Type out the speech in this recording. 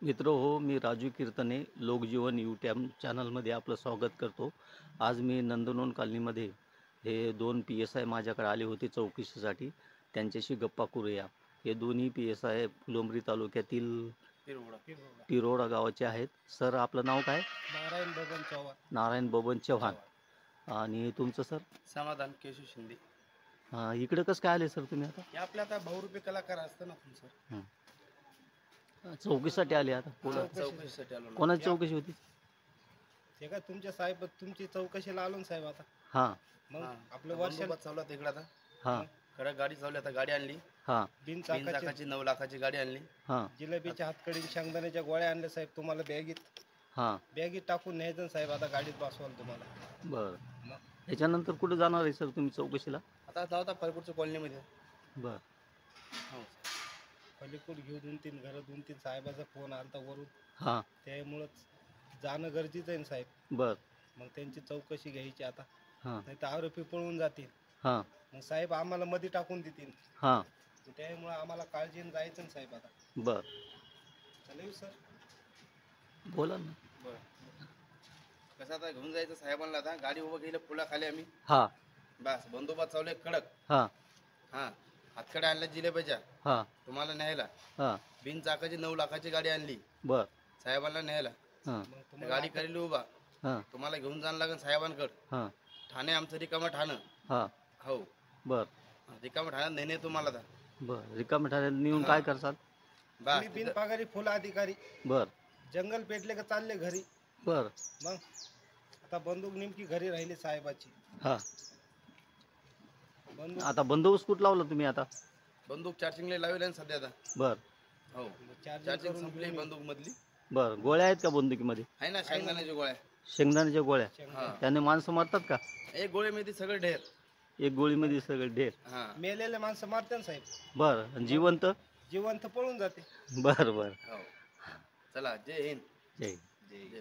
मित्र हो, मी राजू कीर्तने लोकजीवन यूट्यूब चॅनलमध्ये आपलं स्वागत करतो. आज मी नंदनवन कॉलनीमध्ये हे 2 PSI माझ्याकडे आले होते चौकशीसाठी. त्यांच्याशी गप्पा करूया. हे दोन्ही PSI फुलंब्री तालुक्यातील पिरोडा गावाचे आहेत. सर, आपलं नाव काय? नारायण बबन चव्हाण. नारायण बबन चव्हाण. आणि तुमचं सर? समाधान केशव शिंदे. इकडे कसं काय आले सर तुम्ही आता? हे आपल्या आता बहुरूपी कलाकार असतं ना सर. चौकशीसाठी आले आता? चौकशीसाठी आलो. कोणाची चौकशी होती? ते काय तुमच्या साहेब तुमची चौकशीला आलो ना साहेब आता. हां मग आपलं वर्ष चालू आहे इकडे आता. हां खरं गाडी चालू आता गाडी आणली. हां बिन चाकाची 9 लाखाची गाडी आणली. हां जिलेबीच्या हातकडी शेंगदाण्याच्या गोळ्या आणल्या साहेब. तुम्हाला बॅगीत टाकून न्यायचं साहेब. आता गाडीत बसवाल तुम्हाला. बरं. त्याच्यानंतर कुठे जाणार आहे सर तुम्ही चौकशीला? आता जाऊ फलपूरच्या कॉलनीमध्ये. बरं. हो पलीकूड घेऊ 2-3 घरं 2-3 साहेबाचा फोन आलता वरून. हां त्यामुळंच जाणं गरजेचं आहे ना साहेब. बरं. मग त्यांची चौकशी घ्यायची आता. हां नाही तर आरोपी पळून जातील. हां मग साहेब आम्हाला मध्ये टाकून देतील. हां त्यामुळे आम्हाला काळजीने जायचं ना साहेब आता. बरं. चालेल सर. बोला ना. बरं. कसं आता घेऊन जायचं साहेबांना. आता गाडी उभं गेलं पुलाखाली आम्ही. हां बस बंदोबस्त चालू आहे कडक. हां हां हातकडे आणल्या जिलेबीच्या हां तुम्हाला न्यायला. हां बिन चाकाची 9 लाखाची गाडी आणली बरं. साहेबांना न्यायला. हां गाडी करेली उभा. हां तुम्हाला घेऊन जाणं लागेल साहेबांकडे. हां ठाणे आमचं रिकामं ठाणं. हां हो बरं. रिकामं ठाण्यात नेणे तुम्हाला आता. बरं. रिकाम्या ठाण्यात नेऊन काय करसाल? बस बिन पगारी फुल अधिकारी. बरं जंगल पेटले का चालले घरी. बरं. मग आता बंदूक नेमकी घरी राहिली साहेबाची. हां बंदूक आता बंदोबस्त कुठं लावला तुम्ही आता? बंदूक चार्जिंगला लावली आहे सध्या आता. बरं हो चार्जिंग संपली बंदूक मधली. बरं. गोळ्या आहेत का बंदुकीमध्ये? आहे ना शेंगदाण्याच्या गोळ्या. शेंगदाण्याच्या गोळ्या? त्याने माणसं मारतात का? एक गोळीमध्ये सगळे ढेर. एक गोळीमध्ये सगळे ढेर? हां मेलेले माणसं मारते ना साहेब. बरं. आणि जिवंत? जिवंत पळून जाते. बरं बरं. हो चला जय हिंद. जय जय